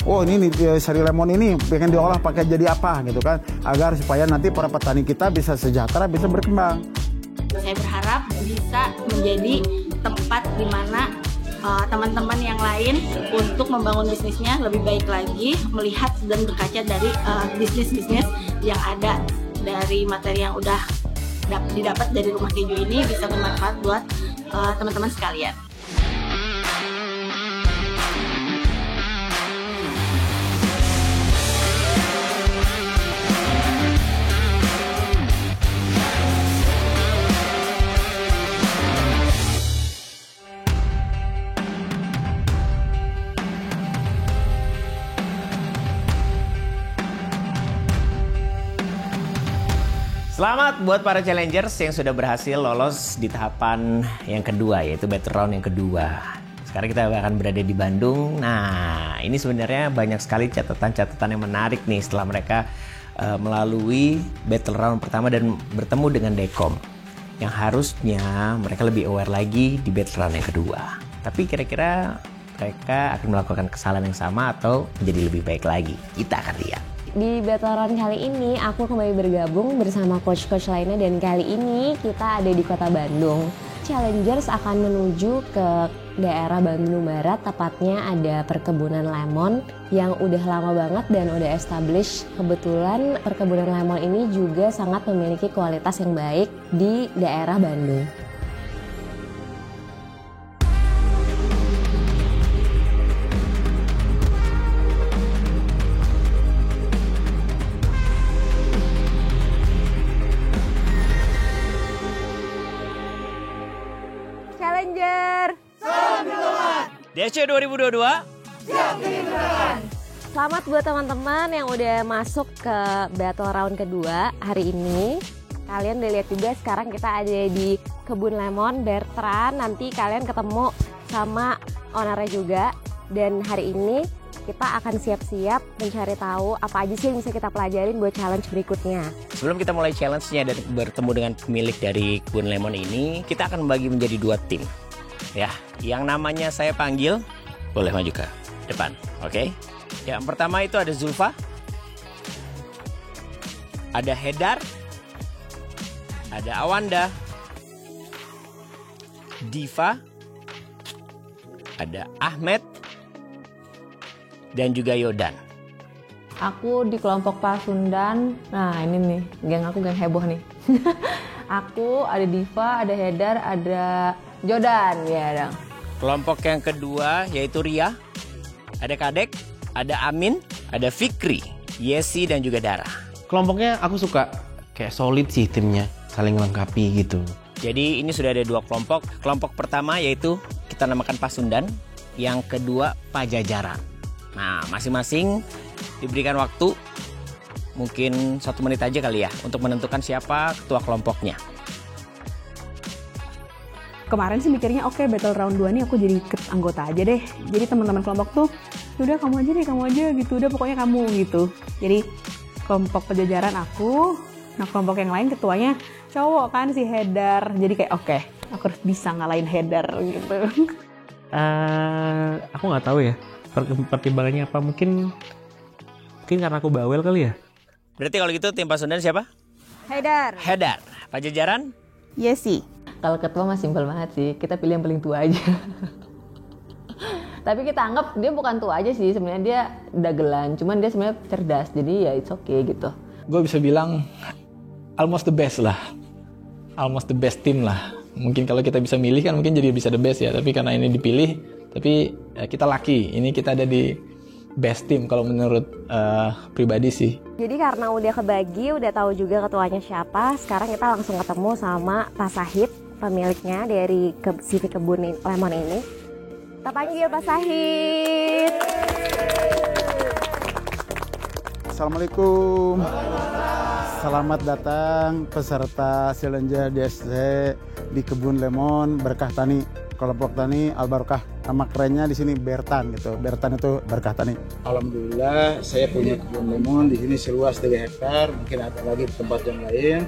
oh ini sari lemon ini pengen diolah pakai jadi apa gitu kan, agar supaya nanti para petani kita bisa sejahtera, bisa berkembang. Saya berharap bisa menjadi tempat di mana teman-teman yang lain untuk membangun bisnisnya lebih baik lagi, melihat dan berkaca dari bisnis-bisnis yang ada dari materi yang udah didapat dari rumah keju ini, bisa bermanfaat buat teman-teman sekalian. Selamat buat para challengers yang sudah berhasil lolos di tahapan yang kedua, yaitu battle round yang kedua. Sekarang kita akan berada di Bandung. Nah, ini sebenarnya banyak sekali catatan-catatan yang menarik nih setelah mereka melalui battle round pertama dan bertemu dengan Dekom. Yang harusnya mereka lebih aware lagi di battle round yang kedua. Tapi kira-kira mereka akan melakukan kesalahan yang sama atau menjadi lebih baik lagi? Kita akan lihat. Di battle round kali ini aku kembali bergabung bersama coach-coach lainnya dan kali ini kita ada di kota Bandung. Challengers akan menuju ke daerah Bandung Barat, tepatnya ada perkebunan lemon yang udah lama banget dan udah established. Kebetulan perkebunan lemon ini juga sangat memiliki kualitas yang baik di daerah Bandung. Challenger DC 2022 siap digerakkan. Selamat buat teman-teman yang udah masuk ke battle round kedua hari ini. Kalian udah lihat juga sekarang kita ada di kebun lemon Bertrand. Nanti kalian ketemu sama ownernya juga. Dan hari ini kita akan siap-siap mencari tahu apa aja sih yang bisa kita pelajarin buat challenge berikutnya. Sebelum kita mulai challenge-nya dan bertemu dengan pemilik dari kebun lemon ini, kita akan membagi menjadi 2 tim. Ya, yang namanya saya panggil, boleh maju ke depan, oke? Yang pertama itu ada Zulfa, ada Hedar, ada Awanda, Diva, ada Ahmed, dan juga Yodan. Aku di kelompok Pasundan. Nah ini nih, geng aku geng heboh nih. Aku ada Diva, ada Hedar, ada Jodan. Ya dong. Kelompok yang kedua yaitu Ria, ada Kadek, ada Amin, ada Fikri, Yesi, dan juga Dara. Kelompoknya aku suka, kayak solid sih timnya, saling melengkapi gitu. Jadi ini sudah ada 2 kelompok. Kelompok pertama yaitu kita namakan Pasundan, yang kedua Pajajaran. Nah, masing-masing diberikan waktu mungkin 1 menit aja kali ya untuk menentukan siapa ketua kelompoknya. Kemarin sih mikirnya oke, battle round 2 nih aku jadi anggota aja deh. Jadi teman-teman kelompok tuh, udah kamu aja gitu, udah pokoknya kamu gitu. Jadi kelompok Pajajaran aku, nah kelompok yang lain ketuanya cowok kan si Hedar. Jadi kayak oke, aku harus bisa ngalahin Hedar gitu. Aku nggak tahu ya pertimbangannya apa, mungkin karena aku bawel kali ya. Berarti kalau gitu tim Pasundan siapa? Hedar. Hedar. Pajajaran? Yesi. Kalau ketua mah simpel banget sih, kita pilih yang paling tua aja. Tapi kita anggap dia bukan tua aja sih, sebenarnya dia dagelan, cuman dia sebenarnya cerdas, jadi ya it's okay gitu. Gue bisa bilang almost the best lah, almost the best team lah. Mungkin kalau kita bisa milih kan mungkin jadi bisa the best ya, tapi karena ini dipilih, tapi ya kita lucky, ini kita ada di best team kalau menurut pribadi sih. Jadi karena udah kebagi, udah tahu juga ketuanya siapa, sekarang kita langsung ketemu sama Pak Sahid, pemiliknya dari CV Kebun Lemon ini. Kita panggil Pak Sahid. Assalamualaikum. Selamat datang peserta Challenger DSC di Kebun Lemon Berkah Tani, kelompok tani Al Barokah. Nama kerennya di sini Bertan gitu. Bertan itu berkah tani. Alhamdulillah saya punya kebun lemon di sini seluas 3 hektar. Mungkin ada lagi di tempat yang lain.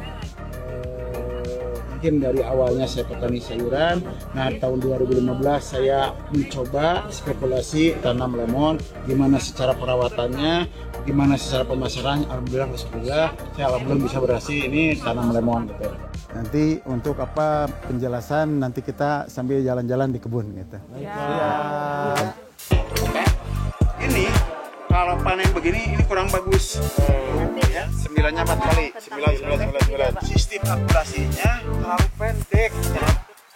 Mungkin mungkin dari awalnya saya petani sayuran. Nah, tahun 2015 saya mencoba spekulasi tanam lemon, gimana secara perawatannya, gimana secara pemasaran. Alhamdulillah saya bisa berhasil ini tanam lemon gitu. Nanti untuk apa penjelasan nanti kita sambil jalan-jalan di kebun gitu. Ini kalau panen begini ini kurang bagus. Ya, 9-nya 4 kali. 9. Sistem akurasinya terlalu pendek.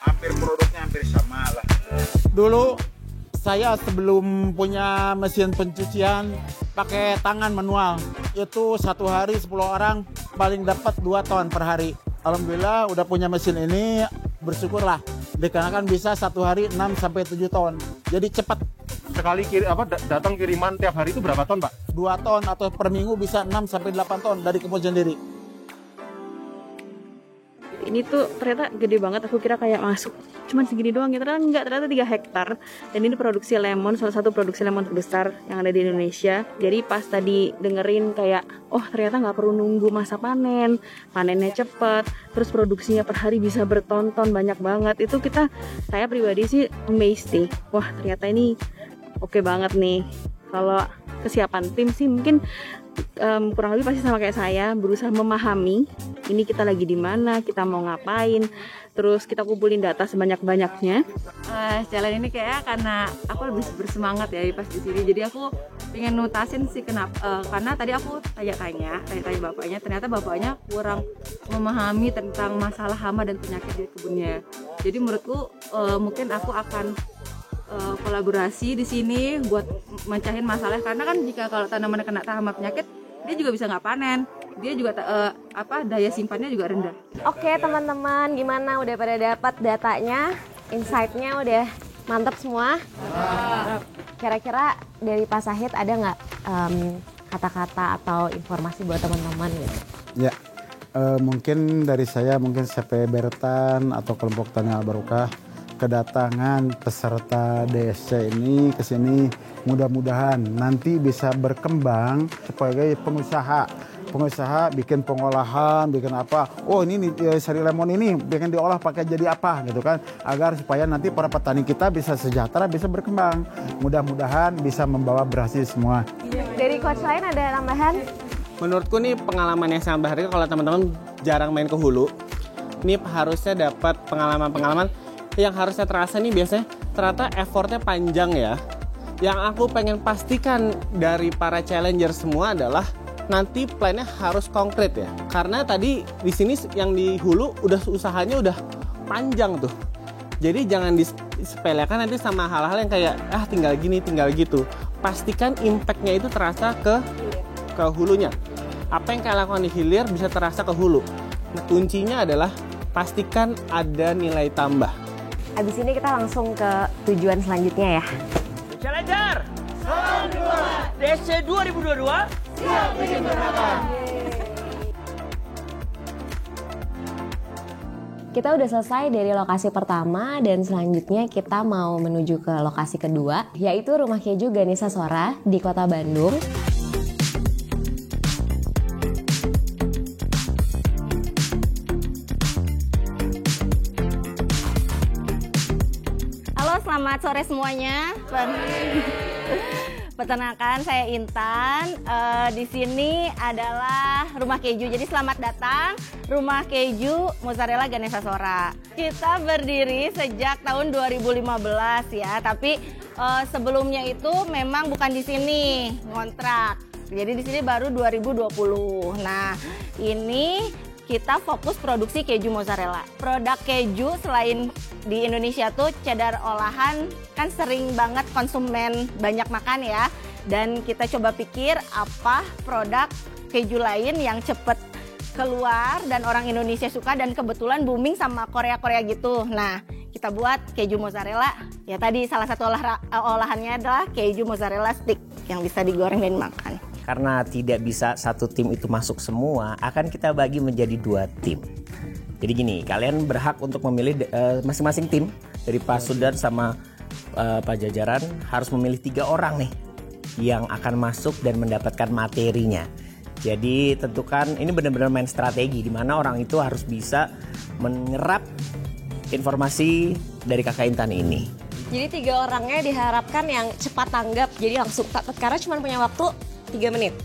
Hampir produknya hampir sama lah. Dulu saya sebelum punya mesin pencucian pakai tangan manual. Itu 1 hari 10 orang paling dapat 2 ton per hari. Alhamdulillah udah punya mesin ini, bersyukurlah. Dikarenakan bisa 1 hari 6 sampai 7 ton. Jadi cepat. Sekali datang kiriman tiap hari itu berapa ton, Pak? 2 ton atau per minggu bisa 6 sampai 8 ton dari kebun sendiri. Ini tuh ternyata gede banget, aku kira kayak masuk cuman segini doang gitu, ternyata enggak, ternyata 3 hektar. Dan ini produksi lemon, salah satu produksi lemon terbesar yang ada di Indonesia. Jadi pas tadi dengerin kayak, oh ternyata nggak perlu nunggu masa panen, panennya cepet, terus produksinya per hari bisa berton-ton, banyak banget. Itu saya pribadi sih amazed nih. Wah ternyata ini oke banget nih. Kalau kesiapan tim sih mungkin kurang lebih pasti sama kayak saya, berusaha memahami ini kita lagi di mana, kita mau ngapain, terus kita kumpulin data sebanyak-banyaknya. Challenge ini kayak karena aku lebih bersemangat ya pas di sini, jadi aku pengen nutasin sih kenapa, karena tadi aku tanya bapaknya, ternyata bapaknya kurang memahami tentang masalah hama dan penyakit di kebunnya. Jadi menurutku mungkin aku akan kolaborasi di sini buat mencahin masalah, karena kan jika kalau tanaman kena hama penyakit dia juga bisa nggak panen, dia juga daya simpannya juga rendah. Oke teman-teman, gimana udah pada dapat datanya, insight-nya udah mantap semua? Kira-kira dari Pak Sahid ada nggak kata-kata atau informasi buat teman-teman gitu? Ya, mungkin dari saya, mungkin CP Bertan atau kelompok tani Al-Barokah kedatangan peserta DSC ini ke sini, mudah-mudahan nanti bisa berkembang sebagai pengusaha bikin pengolahan, bikin apa, oh ini sari lemon ini bikin diolah pakai jadi apa gitu kan, agar supaya nanti para petani kita bisa sejahtera, bisa berkembang, mudah-mudahan bisa membawa berhasil semua. Dari coach lain ada tambahan? Menurutku nih pengalaman yang sangat berharga kalau teman-teman jarang main ke hulu. Ini harusnya dapat pengalaman-pengalaman yang harusnya terasa nih, biasanya ternyata effortnya panjang ya. Yang aku pengen pastikan dari para challenger semua adalah nanti plannya harus konkret ya. Karena tadi di sini yang di hulu usahanya udah panjang tuh. Jadi jangan disepelekan nanti sama hal-hal yang kayak tinggal gini, tinggal gitu. Pastikan impactnya itu terasa ke hulunya. Apa yang kalian lakukan di hilir bisa terasa ke hulu. Nah, kuncinya adalah pastikan ada nilai tambah. Abis ini kita langsung ke tujuan selanjutnya ya. Challenger! Salam 2! DC 2022! Siap menyempurnakan! Kita udah selesai dari lokasi pertama dan selanjutnya kita mau menuju ke lokasi kedua, yaitu Rumah Keju Ganesha Sora di Kota Bandung. Selamat sore semuanya. Peternakan, saya Intan. Di sini adalah Rumah Keju. Jadi selamat datang Rumah Keju Mozzarella Ganesha Sora. Kita berdiri sejak tahun 2015 ya. Tapi sebelumnya itu memang bukan di sini, ngontrak. Jadi di sini baru 2020. Nah, ini kita fokus produksi keju mozzarella. Produk keju selain di Indonesia tuh cheddar olahan kan sering banget konsumen banyak makan ya. Dan kita coba pikir apa produk keju lain yang cepet keluar dan orang Indonesia suka dan kebetulan booming sama Korea-Korea gitu. Nah, kita buat keju mozzarella. Ya tadi salah satu olahannya adalah keju mozzarella stick yang bisa digoreng dan dimakan. Karena tidak bisa satu tim itu masuk semua, akan kita bagi menjadi 2 tim. Jadi gini, kalian berhak untuk memilih masing-masing tim. Dari Pak Sudan sama Pak Jajaran harus memilih 3 orang nih yang akan masuk dan mendapatkan materinya. Jadi tentukan ini benar-benar main strategi, di mana orang itu harus bisa menyerap informasi dari Kakak Intan ini. Jadi 3 orangnya diharapkan yang cepat tanggap, jadi langsung karena cuma punya waktu 3 menit.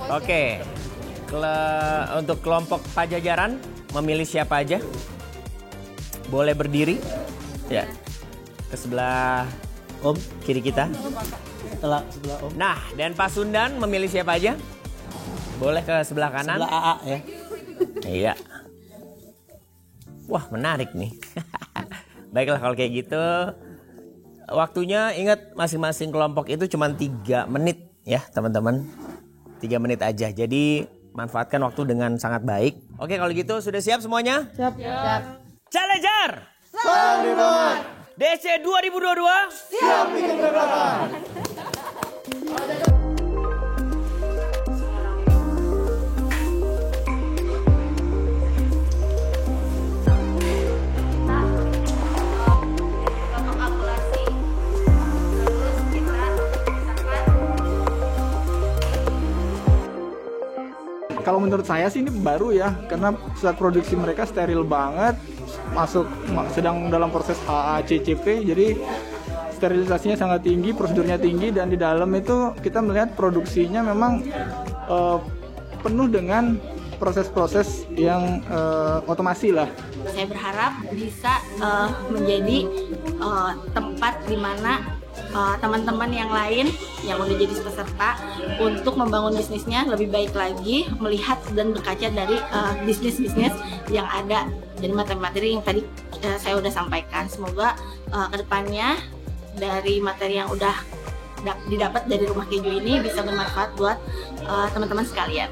Oke, untuk kelompok Pajajaran memilih siapa aja? Boleh berdiri, ya, ke sebelah Om, kiri kita. Sebelah Om. Nah, dan Pasundan memilih siapa aja? Boleh ke sebelah kanan. Sebelah AA ya. Iya. Wah, menarik nih. Baiklah kalau kayak gitu. Waktunya ingat masing-masing kelompok itu cuma 3 menit ya, teman-teman. 3 menit aja. Jadi manfaatkan waktu dengan sangat baik. Oke, kalau gitu sudah siap semuanya? Siap. Challenger! Salam di bawah. DC 2022? Siap bikin gebrakan. Kalau menurut saya sih ini baru ya, karena saat produksi mereka steril banget, sedang dalam proses AACCP, jadi sterilisasinya sangat tinggi, prosedurnya tinggi, dan di dalam itu kita melihat produksinya memang penuh dengan proses-proses yang otomasi lah. Saya berharap bisa menjadi tempat di mana teman-teman yang lain yang udah jadi peserta untuk membangun bisnisnya lebih baik lagi, melihat dan berkaca dari bisnis-bisnis yang ada dari materi-materi yang tadi saya udah sampaikan. Semoga kedepannya dari materi yang udah didapat dari Rumah Keju ini bisa bermanfaat buat teman-teman sekalian.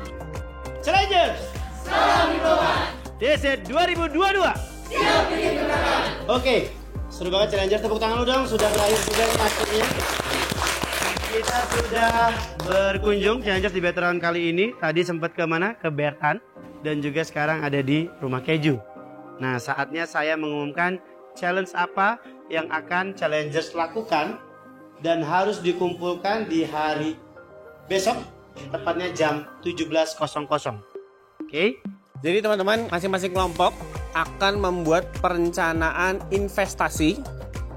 Challengers! Salam di bawah! DC 2022! Siap bikin gebrakan! Oke, seru banget Challenger, tepuk tangan lu dong, sudah berakhir juga masternya. Kita sudah berkunjung Challenger di veteran kali ini. Tadi sempat ke mana? Ke Bertan. Dan juga sekarang ada di Rumah Keju. Nah, saatnya saya mengumumkan challenge apa yang akan Challengers lakukan dan harus dikumpulkan di hari besok, tepatnya jam 17.00. Oke? Jadi teman-teman, masing-masing kelompok akan membuat perencanaan investasi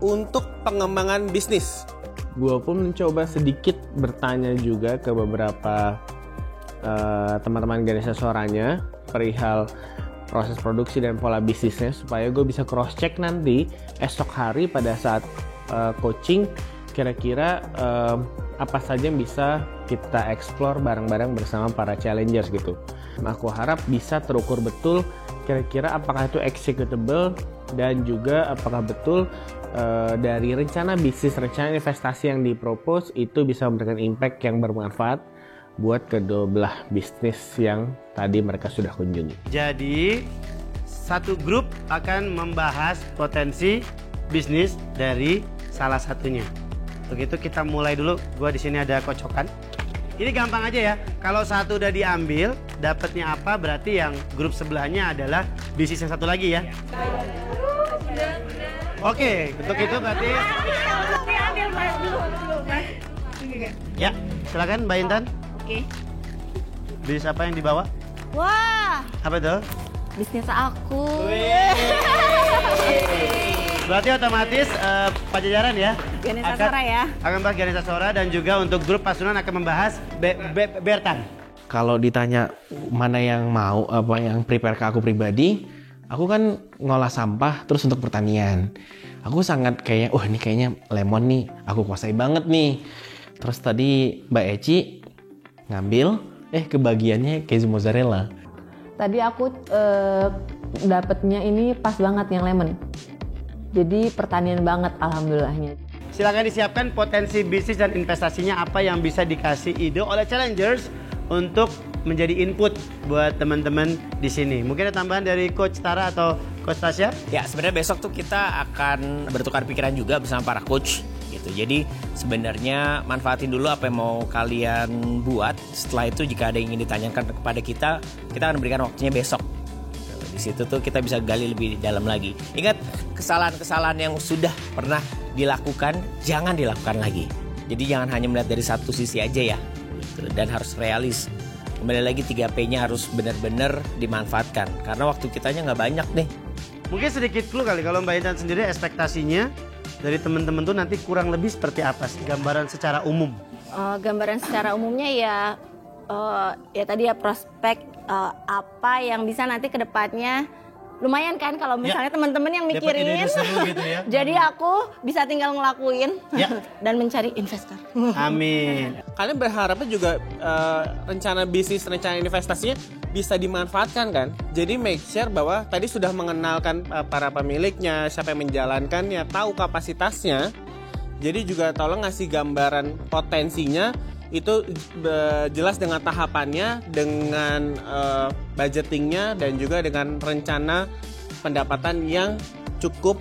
untuk pengembangan bisnis. Gue pun mencoba sedikit bertanya juga ke beberapa teman-teman Ganesha Soranya perihal proses produksi dan pola bisnisnya, supaya gue bisa cross check nanti esok hari pada saat coaching, kira-kira apa saja yang bisa kita explore bareng-bareng bersama para challengers gitu. Aku harap bisa terukur betul kira-kira apakah itu executable, dan juga apakah betul dari rencana bisnis, rencana investasi yang dipropose itu bisa memberikan impact yang bermanfaat buat kedua belah bisnis yang tadi mereka sudah kunjungi. Jadi, satu grup akan membahas potensi bisnis dari salah satunya. Untuk itu kita mulai dulu. Gua di sini ada kocokan. Ini gampang aja ya. Kalau satu udah diambil, dapatnya apa? Berarti yang grup sebelahnya adalah bisnis yang satu lagi ya. Oke, untuk itu berarti. Ya, silakan Mbak Intan. Oke. Bisnis apa yang dibawa? Wah, Apa itu? bisnis aku. Berarti otomatis Pajajaran ya? Ganesha Sora ya. Akan membahas Ganesha Sora, dan juga untuk grup Pasundan akan membahas Bertan. Kalau ditanya mana yang mau, apa yang prepare ke aku pribadi, aku kan ngolah sampah terus untuk pertanian. Aku sangat kayak, ini kayaknya lemon nih, aku kuasai banget nih. Terus tadi Mbak Eci ngambil, kebagiannya keju mozzarella. Tadi aku dapetnya ini pas banget yang lemon. Jadi pertanian banget alhamdulillahnya. Silakan disiapkan potensi bisnis dan investasinya apa yang bisa dikasih ide oleh challengers untuk menjadi input buat teman-teman di sini. Mungkin ada tambahan dari Coach Tara atau Coach Tasya? Ya, sebenarnya besok tuh kita akan bertukar pikiran juga bersama para coach gitu. Jadi sebenarnya manfaatin dulu apa yang mau kalian buat. Setelah itu jika ada yang ingin ditanyakan kepada kita akan berikan waktunya besok. Di situ tuh kita bisa gali lebih dalam lagi. Ingat kesalahan-kesalahan yang sudah pernah dilakukan, jangan dilakukan lagi. Jadi jangan hanya melihat dari satu sisi aja ya, gitu. Dan harus realis. Kembali lagi 3P-nya harus benar-benar dimanfaatkan, karena waktu kitanya nggak banyak nih. Mungkin sedikit clue kali kalau Mbak Intan sendiri ekspektasinya dari teman-teman tuh nanti kurang lebih seperti apa sih gambaran secara umum? Gambaran secara umumnya ya tadi ya prospek apa yang bisa nanti ke depannya lumayan kan kalau misalnya teman-teman yang mikirin gitu ya. Jadi aku bisa tinggal ngelakuin dan mencari investor. Amin. Kalian berharapnya juga rencana bisnis, rencana investasinya bisa dimanfaatkan kan? Jadi make sure bahwa tadi sudah mengenalkan para pemiliknya, siapa yang menjalankannya, tahu kapasitasnya. Jadi juga tolong ngasih gambaran potensinya itu jelas dengan tahapannya, dengan budgetingnya, dan juga dengan rencana pendapatan yang cukup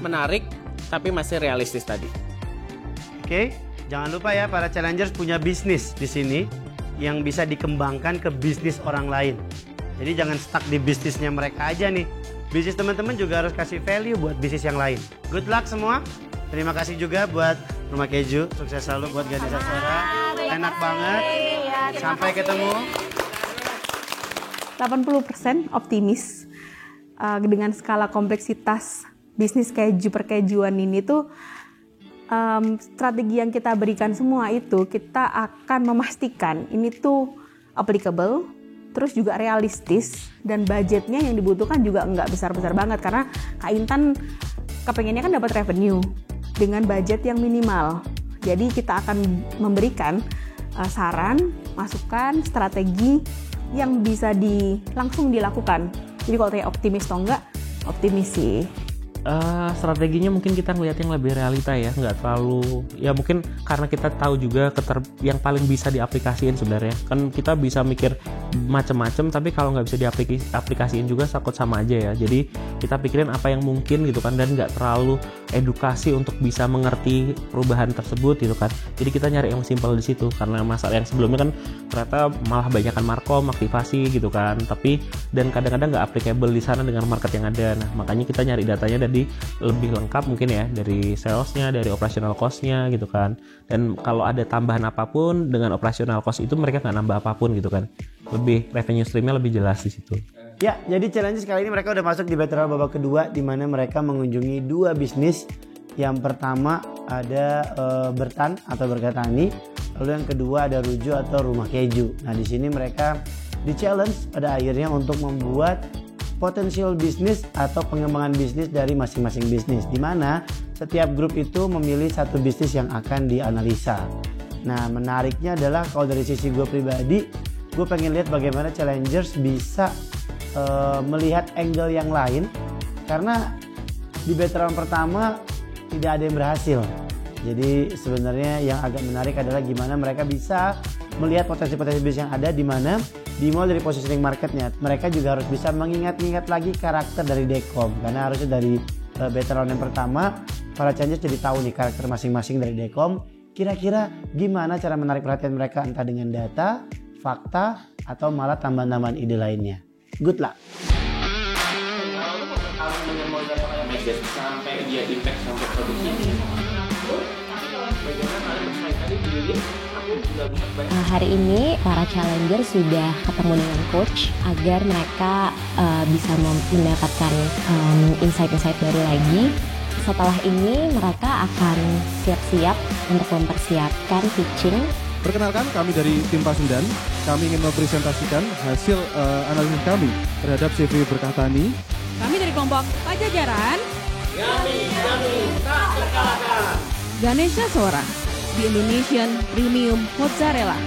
menarik tapi masih realistis tadi. Oke, jangan lupa ya para challengers punya bisnis di sini yang bisa dikembangkan ke bisnis orang lain. Jadi jangan stuck di bisnisnya mereka aja nih. Bisnis teman-teman juga harus kasih value buat bisnis yang lain. Good luck semua. Terima kasih juga buat Rumah Keju. Sukses selalu buat Ganesha Sora. Enak banget. Sampai ketemu. 80% optimis dengan skala kompleksitas bisnis keju perkejuan ini tuh strategi yang kita berikan semua itu kita akan memastikan ini tuh applicable, terus juga realistis, dan budgetnya yang dibutuhkan juga nggak besar-besar banget karena Kak Intan kepengennya kan dapat revenue dengan budget yang minimal. Jadi kita akan memberikan saran, masukan, strategi yang bisa langsung dilakukan. Jadi kalau tanya optimis atau enggak, optimis sih. Strateginya mungkin kita ngeliat yang lebih realita ya, nggak terlalu ya, mungkin karena kita tahu juga yang paling bisa diaplikasiin sebenarnya kan. Kita bisa mikir macam-macam tapi kalau nggak bisa diaplikasiin juga takut sama aja ya. Jadi kita pikirin apa yang mungkin gitu kan, dan nggak terlalu edukasi untuk bisa mengerti perubahan tersebut gitu kan. Jadi kita nyari yang simpel di situ, karena masalah yang sebelumnya kan ternyata malah banyakkan markom, aktivasi gitu kan, tapi dan kadang-kadang nggak applicable di sana dengan market yang ada. Nah makanya kita nyari datanya dari lebih lengkap mungkin ya, dari salesnya, dari operational cost-nya gitu kan. Dan kalau ada tambahan apapun dengan operational cost itu mereka nggak nambah apapun gitu kan. Lebih revenue stream-nya lebih jelas di situ. Ya, jadi challenge kali ini mereka udah masuk di Battle Royale babak kedua, di mana mereka mengunjungi dua bisnis. Yang pertama ada Bertan atau Berkatani, lalu yang kedua ada Ruju atau Rumah Keju. Nah di sini mereka di challenge pada akhirnya untuk membuat potensial bisnis atau pengembangan bisnis dari masing-masing bisnis, di mana setiap grup itu memilih satu bisnis yang akan dianalisa. Nah menariknya adalah kalau dari sisi gue pribadi, gue pengen lihat bagaimana challengers bisa melihat angle yang lain, karena di veteran pertama tidak ada yang berhasil. Jadi sebenarnya yang agak menarik adalah gimana mereka bisa melihat potensi-potensi bisnis yang ada, di mana dimulai dari positioning marketnya. Mereka juga harus bisa mengingat-ingat lagi karakter dari Dekom, karena harusnya dari veteran yang pertama para challengers jadi tahu nih karakter masing-masing dari Dekom. Kira-kira gimana cara menarik perhatian mereka, entah dengan data, fakta, atau malah tambahan-tambahan ide lainnya. Good luck. Sampai dia impact sampai produksi ini. Hari ini para challenger sudah ketemu dengan coach agar mereka bisa mendapatkan insight-insight baru lagi. Setelah ini mereka akan siap-siap untuk mempersiapkan pitching. Perkenalkan, kami dari tim Pasundan. Kami ingin mempresentasikan hasil analisis kami terhadap CV Berkatani. Kami dari kelompok Pajajaran. Kami tak terkalahkan. Ganesha Sora, The Indonesian Premium Mozzarella.